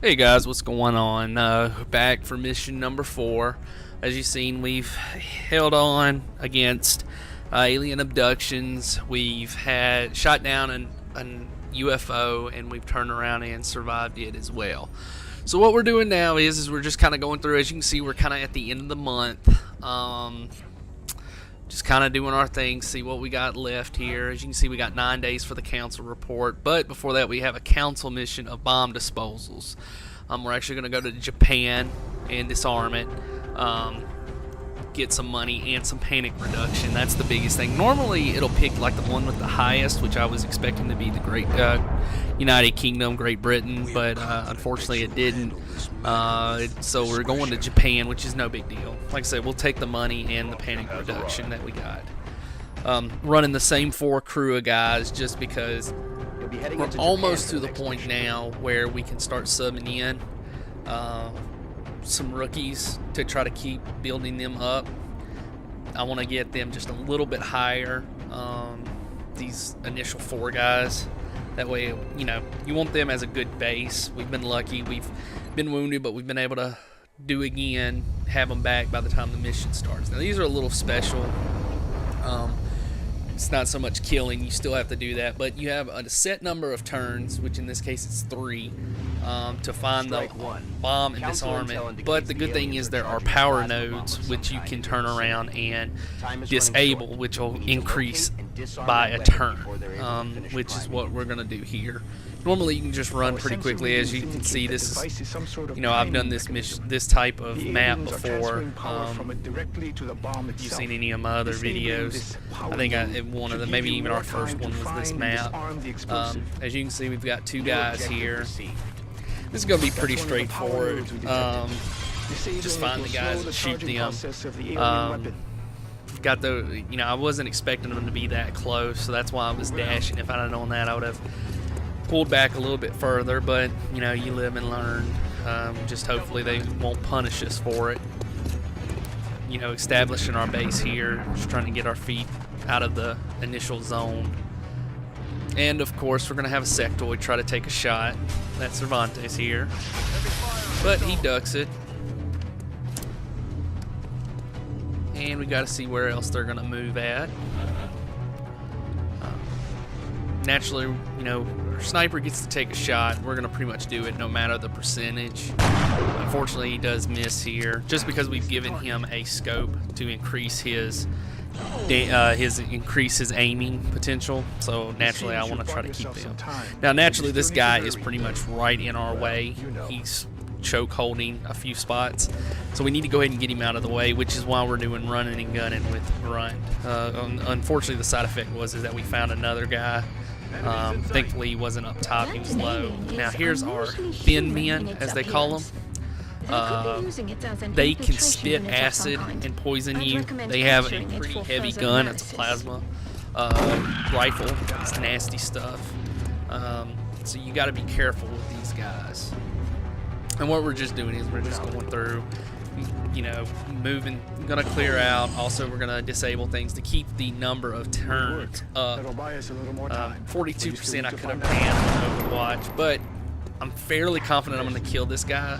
Hey guys, what's going on? Back for mission number 4. As you've seen, we've held on against alien abductions. We've had shot down an UFO, and we've turned around and survived it as well. So what we're doing now is we're just kind of going through. As you can see, we're kind of at the end of the month. Just kind of doing our thing, see what we got left here. As you can see, we got 9 days for the council report, but before that we have a council mission of bomb disposals. We're actually going to go to Japan and disarm it, get some money and some panic reduction. That's the biggest thing. Normally it'll pick like the one with the highest, which I was expecting to be the Great United Kingdom, Great Britain, but unfortunately it didn't. So we're going to Japan, which is no big deal. Like I said, we'll take the money and the panic reduction that we got. Running the same 4 crew of guys just because we're almost to the point now where we can start subbing in some rookies to try to keep building them up. I want to get them just a little bit higher, these initial 4 guys. That way, you know, you want them as a good base. We've been lucky. We've been wounded, but we've been able to do again, have them back by the time the mission starts. Now, these are a little special. It's not so much killing. You still have to do that, but you have a set number of turns, which in this case it's 3, to find the bomb and disarm it. But the good thing is there are power nodes which you can turn around and disable, which will increase by a turn, which is what we're going to do here. Normally you can just run pretty quickly. As you can see, this is, you know, I've done this type of map before. If you've seen any of my other videos, I think one of them, maybe even our first one, was this map. As you can see, we've got 2 guys here. This is going to be pretty straightforward. Just find the guys and shoot them. Got the, you know, I wasn't expecting them to be that close, so that's why I was dashing. If I'd have known that, I would have pulled back a little bit further, but you know, you live and learn. Just hopefully they won't punish us for it. You know, establishing our base here, just trying to get our feet out of the initial zone. And of course we're gonna have a sectoid try to take a shot. That's Cervantes here, but he ducks it. And we got to see where else they're going to move at. Naturally, you know, our sniper gets to take a shot. We're going to pretty much do it no matter the percentage. Unfortunately, he does miss here, just because we've given him a scope to increase his aiming potential. So naturally, I want to try to keep them. Now, naturally, this guy is pretty much right in our way. He's choke holding a few spots, so we need to go ahead and get him out of the way, which is why we're doing running and gunning with grunt. Unfortunately, the side effect is that we found another guy. Thankfully he wasn't up top, he was low. Now here's our thin men, as they call them. They can spit acid and poison you. They have a pretty heavy gun. It's a plasma rifle. It's nasty stuff. So you got to be careful with these guys. And what we're just doing is we're just going through, you know, moving, gonna clear out. Also, we're gonna disable things to keep the number of turns up. 42% I could have banned on Overwatch, but I'm fairly confident I'm gonna kill this guy.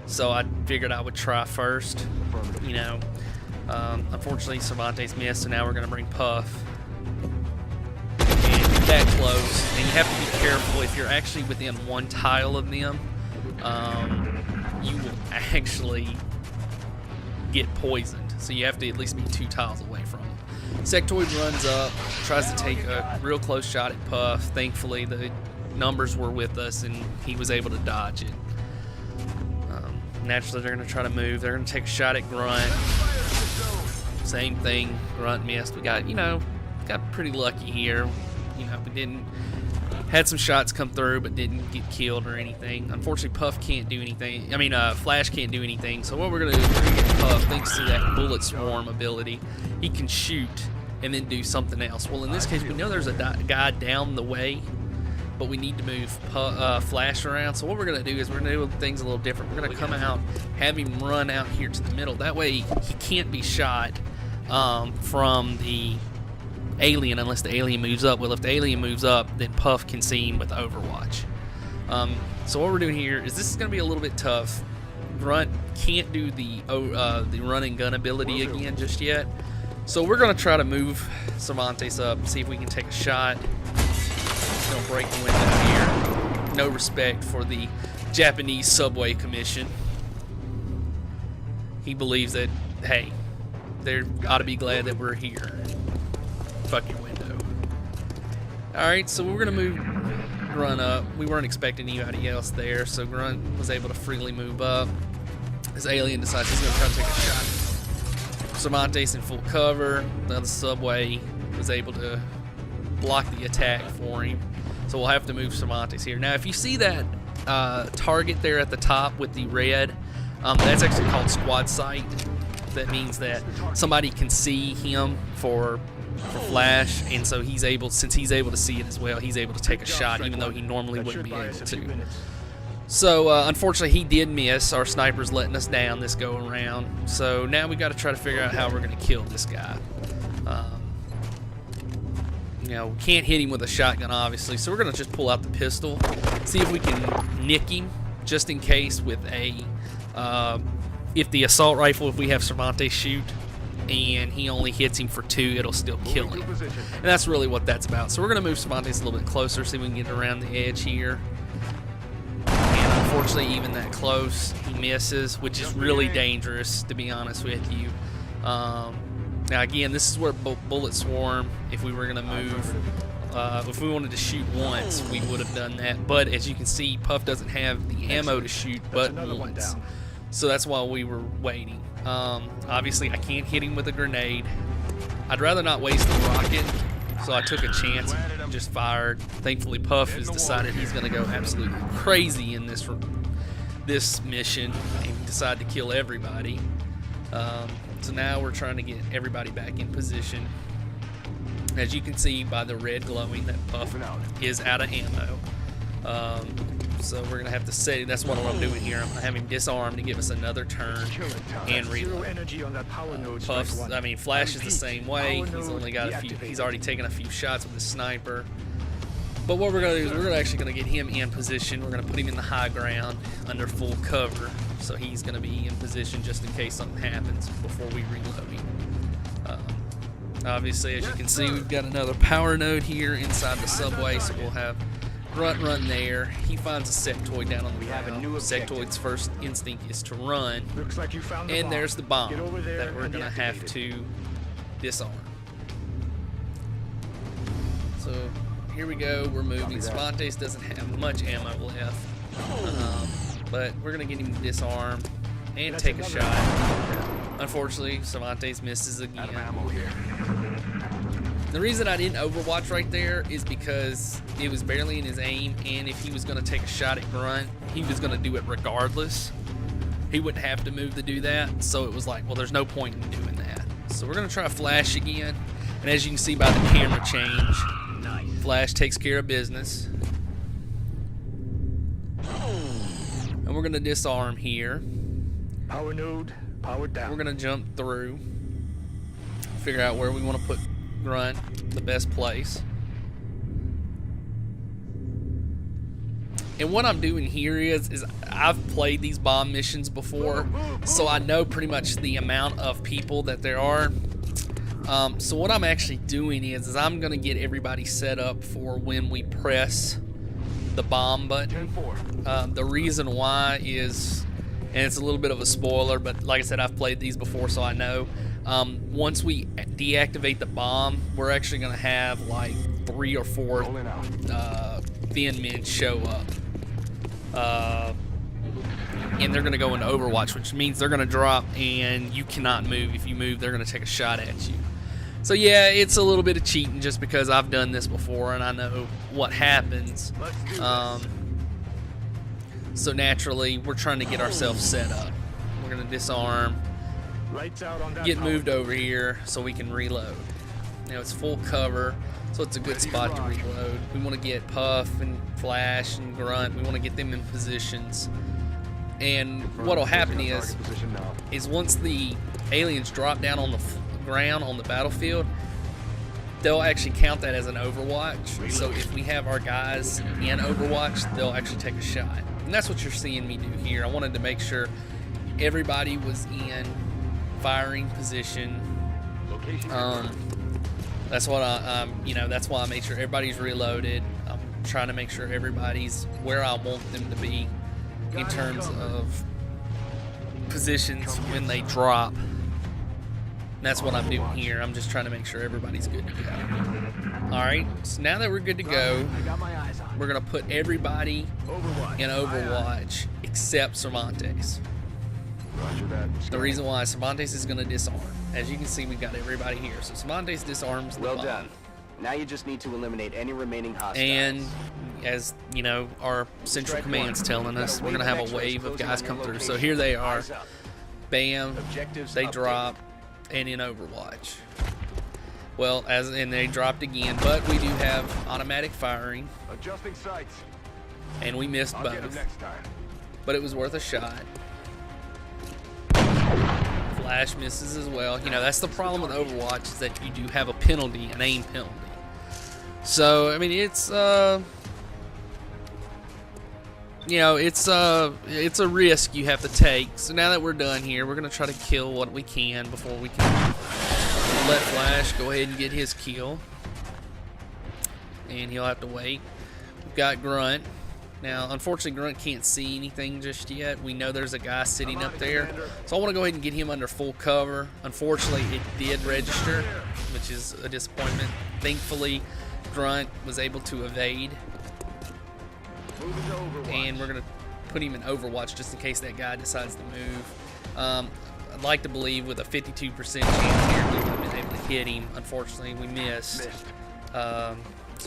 So I figured I would try first. You know, unfortunately Cervantes missed, so now we're gonna bring Puff. And that close, and you have to be careful if you're actually within 1 tile of them. You will actually get poisoned, so you have to at least be 2 tiles away from them. Sectoid runs up, tries to take a real close shot at Puff. Thankfully, the numbers were with us, and he was able to dodge it. Naturally, they're going to try to move. They're going to take a shot at Grunt. Same thing. Grunt missed. We got, you know, got pretty lucky here. You know, we didn't. Had some shots come through, but didn't get killed or anything. Unfortunately, Puff can't do anything. I mean, Flash can't do anything. So what we're going to do is we're going to get Puff, thanks to that bullet swarm ability. He can shoot and then do something else. Well, in this case, we know there's a guy down the way, but we need to move Flash around. So what we're going to do is we're going to do things a little different. We're going to come out, have him run out here to the middle. That way, he can't be shot from the alien unless the alien moves up. Well, if the alien moves up, then Puff can see him with Overwatch. So what we're doing here is this is going to be a little bit tough. Grunt can't do the run and gun ability again just yet. So we're going to try to move Cervantes up, see if we can take a shot. Just going to break the window here. No respect for the Japanese Subway Commission. He believes that, hey, they ought to be glad that we're here. Fuck your window. Alright, so we're going to move Grunt up. We weren't expecting anybody else there, so Grunt was able to freely move up. This alien decides he's going to try to take a shot. Cervantes in full cover. The other Subway was able to block the attack for him. So we'll have to move Cervantes here. Now, if you see that target there at the top with the red, that's actually called squad sight. That means that somebody can see him for flash, and so he's able, since he's able to see it as well, he's able to take a shot even though he normally wouldn't be able to. So unfortunately he did miss. Our sniper's letting us down this go around. So now we got to try to figure out how we're going to kill this guy. You know, we can't hit him with a shotgun obviously, so we're going to just pull out the pistol, see if we can nick him just in case with a if the assault rifle, if we have Cervantes shoot and he only hits him for 2, it'll still kill him. And that's really what that's about. So we're going to move Cervantes a little bit closer, see if we can get around the edge here. And unfortunately, even that close, he misses, which is really dangerous, to be honest with you. Now again, this is where bullets swarm. If we were going to move, if we wanted to shoot once, we would have done that. But as you can see, Puff doesn't have the ammo to shoot but once. So that's why we were waiting. Obviously, I can't hit him with a grenade. I'd rather not waste the rocket, so I took a chance and just fired. Thankfully, Puff has decided he's going to go absolutely crazy in this mission and decide to kill everybody. So now we're trying to get everybody back in position. As you can see by the red glowing, that Puff is out of ammo. So we're going to have to say, that's what I'm doing here. I'm going to have him disarm to give us another turn and reload. Flash is the same way. He's only got a few, he's already taken a few shots with the sniper. But what we're going to do is we're actually going to get him in position. We're going to put him in the high ground under full cover. So he's going to be in position just in case something happens before we reload him. Obviously, as you can see, we've got another power node here inside the subway, so we'll have Grunt run there. He finds a sectoid down on the ground. Sectoid's first instinct is to run. And there's the bomb that we're going to have to disarm. So here we go. We're moving. Cervantes doesn't have much ammo left. But we're going to get him disarmed and take a shot. Unfortunately, Cervantes misses again. The reason I didn't overwatch right there is because it was barely in his aim, and if he was going to take a shot at Grunt, he was going to do it regardless. He wouldn't have to move to do that, so it was like, well, there's no point in doing that. So we're going to try flash again, and as you can see by the camera change, flash takes care of business. And we're going to disarm here. Power node, power down. We're going to jump through, figure out where we want to put Grunt, the best place. And what I'm doing here is I've played these bomb missions before, so I know pretty much the amount of people that there are. So what I'm actually doing is I'm going to get everybody set up for when we press the bomb button. The reason why is, and it's a little bit of a spoiler, but like I said, I've played these before, so I know. Once we deactivate the bomb, we're actually going to have like 3 or 4 thin men show up. And they're going to go into Overwatch, which means they're going to drop and you cannot move. If you move, they're going to take a shot at you. So yeah, it's a little bit of cheating just because I've done this before and I know what happens. So naturally, we're trying to get ourselves set up. We're going to disarm. Get moved over here so we can reload. Now it's full cover, so it's a good spot to reload. We want to get Puff and Flash and Grunt. We want to get them in positions. And what'll happen is once the aliens drop down on the ground on the battlefield, they'll actually count that as an overwatch. So if we have our guys in overwatch, they'll actually take a shot. And that's what you're seeing me do here. I wanted to make sure everybody was in firing position. That's what that's why I made sure everybody's reloaded. I'm trying to make sure everybody's where I want them to be in terms of positions when they drop. And that's what I'm doing here. I'm just trying to make sure everybody's good to go. Alright, so now that we're good to go, we're going to put everybody in Overwatch except Cervantes. The reason why Cervantes is going to disarm. As you can see, we've got everybody here. So Cervantes disarms the bomb. Well done. Now you just need to eliminate any remaining hostiles. And as you know, our central command's telling us, we're going to have a wave of guys come through. So here they are. Bam. They drop. And in Overwatch. Well, and they dropped again, but we do have automatic firing. Adjusting sights. And we missed both. But it was worth a shot. Flash misses as well. You know, that's the problem with Overwatch, is that you do have a penalty, an aim penalty. So, I mean, it's you know, it's a risk you have to take. So now that we're done here, we're gonna try to kill what we can before we can let Flash go ahead and get his kill. And he'll have to wait. We've got Grunt. Now, unfortunately, Grunt can't see anything just yet. We know there's a guy sitting up there. So I want to go ahead and get him under full cover. Unfortunately, it did register, which is a disappointment. Thankfully, Grunt was able to evade. And we're going to put him in Overwatch just in case that guy decides to move. I'd like to believe with a 52% chance here we would have been able to hit him. Unfortunately, we missed. So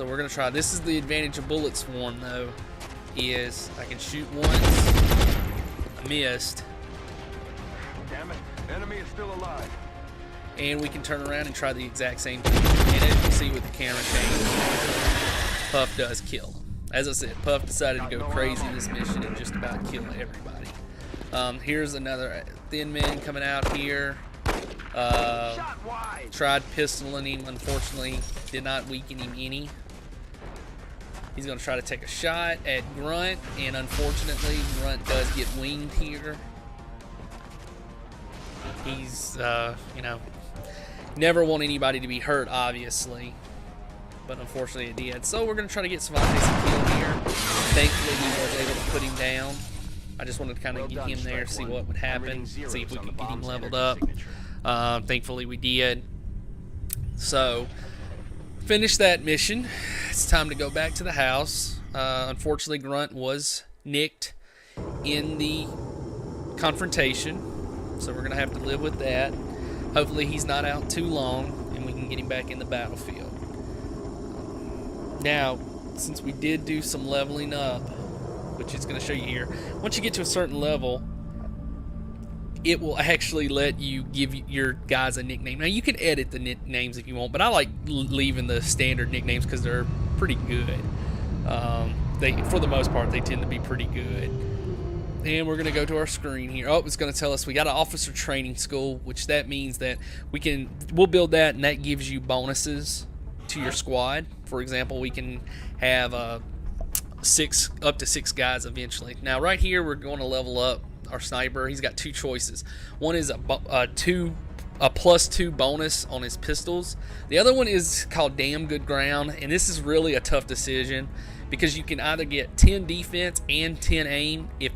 we're going to try. This is the advantage of Bullet Swarm, though, is I can shoot once. I missed. Damn it. Enemy is still alive. And we can turn around and try the exact same thing. And as you can see with the camera change, Puff does kill him. As I said, Puff decided to go crazy this mission and just about kill everybody. Here's another thin man coming out here. Tried pistoling him, unfortunately did not weaken him any. He's going to try to take a shot at Grunt, and unfortunately Grunt does get winged here. He's, you know, never want anybody to be hurt, obviously. But unfortunately it did. So we're going to try to get Cervantes a kill here. Thankfully he was able to put him down. I just wanted to kind of get him there, see what would happen, see if we could get him leveled up. Thankfully we did. So, finish that mission. It's time to go back to the house. Unfortunately Grunt was nicked in the confrontation. So we're going to have to live with that. Hopefully he's not out too long and we can get him back in the battlefield. Now, since we did do some leveling up, which is going to show you here, once you get to a certain level, it will actually let you give your guys a nickname. Now, you can edit the nicknames if you want, but I like leaving the standard nicknames because they're pretty good. For the most part, they tend to be pretty good. And we're going to go to our screen here. Oh, it's going to tell us we got an officer training school, which that means that we'll build that, and that gives you bonuses to your squad. For example, we can have up to 6 guys eventually. Now right here we're going to level up our sniper. He's got 2 choices. One is a +2 bonus on his pistols. The other one is called Damn Good Ground, and this is really a tough decision because you can either get 10 defense and 10 aim if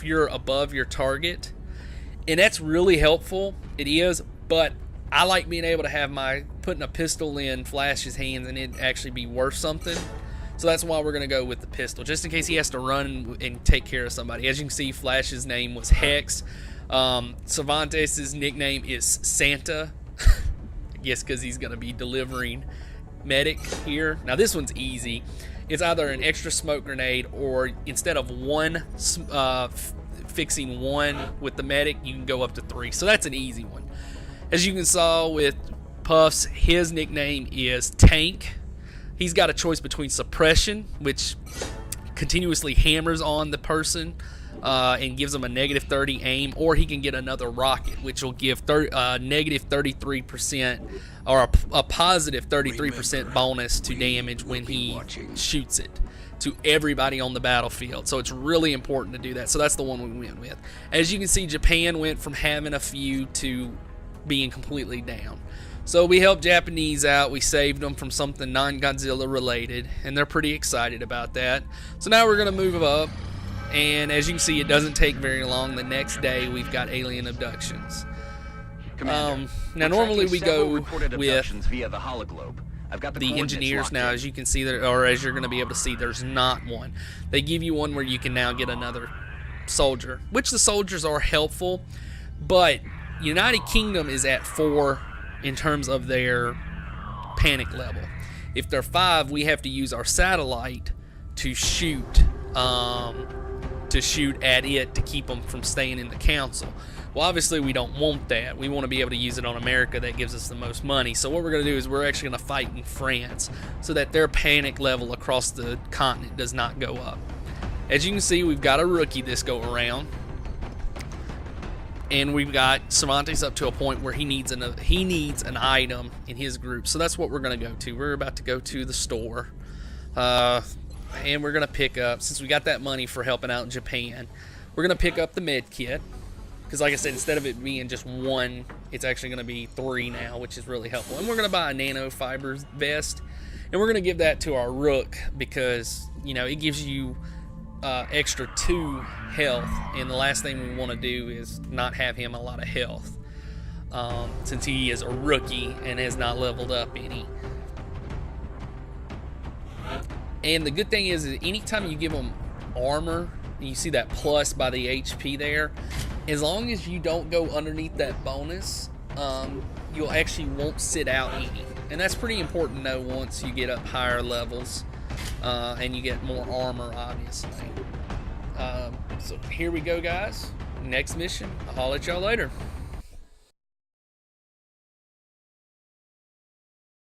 you're above your target, and that's really helpful. It is, but I like being able to have putting a pistol in Flash's hands and it actually be worth something. So that's why we're going to go with the pistol, just in case he has to run and take care of somebody. As you can see, Flash's name was Hex. Cervantes' nickname is Santa. I guess because he's going to be delivering medic here. Now this one's easy. It's either an extra smoke grenade, or instead of fixing one with the medic, you can go up to 3. So that's an easy one. As you can saw with Puff's, his nickname is Tank. He's got a choice between suppression, which continuously hammers on the person, and gives him a negative 30 aim, or he can get another rocket, which will give negative 33% or a positive 33% bonus to damage when he shoots it to everybody on the battlefield. So it's really important to do that. So that's the one we went with. As you can see, Japan went from having a few to being completely down. So we helped Japanese out. We saved them from something non-Godzilla related, and they're pretty excited about that. So now we're going to move up, and as you can see, it doesn't take very long. The next day, we've got alien abductions. Now normally we go with via the hologlobe. I've got the engineers now, as you can see, there, or as you're going to be able to see, there's not one. They give you one where you can now get another soldier, which the soldiers are helpful, but United Kingdom is at 4 in terms of their panic level. If they're 5, we have to use our satellite to shoot at it to keep them from staying in the council. Well, obviously we don't want that. We want to be able to use it on America. That gives us the most money. So what we're going to do is we're actually going to fight in France so that their panic level across the continent does not go up. As you can see, we've got a rookie this go around, and we've got Cervantes up to a point where he needs an item in his group. So that's what we're going to go to. We're about to go to the store, and we're going to pick up, since we got that money for helping out in Japan, we're going to pick up the med kit. Because like I said, instead of it being just 1, it's actually going to be 3 now, which is really helpful. And we're going to buy a nanofiber vest, and we're going to give that to our rook because, you know, it gives you extra 2 health, and the last thing we want to do is not have him a lot of health, since he is a rookie and has not leveled up any. And the good thing is anytime you give him armor, you see that plus by the HP there, as long as you don't go underneath that bonus, you'll actually won't sit out any. And that's pretty important to know once you get up higher levels, and you get more armor, obviously. So here we go, guys. Next mission. I'll holler at y'all later.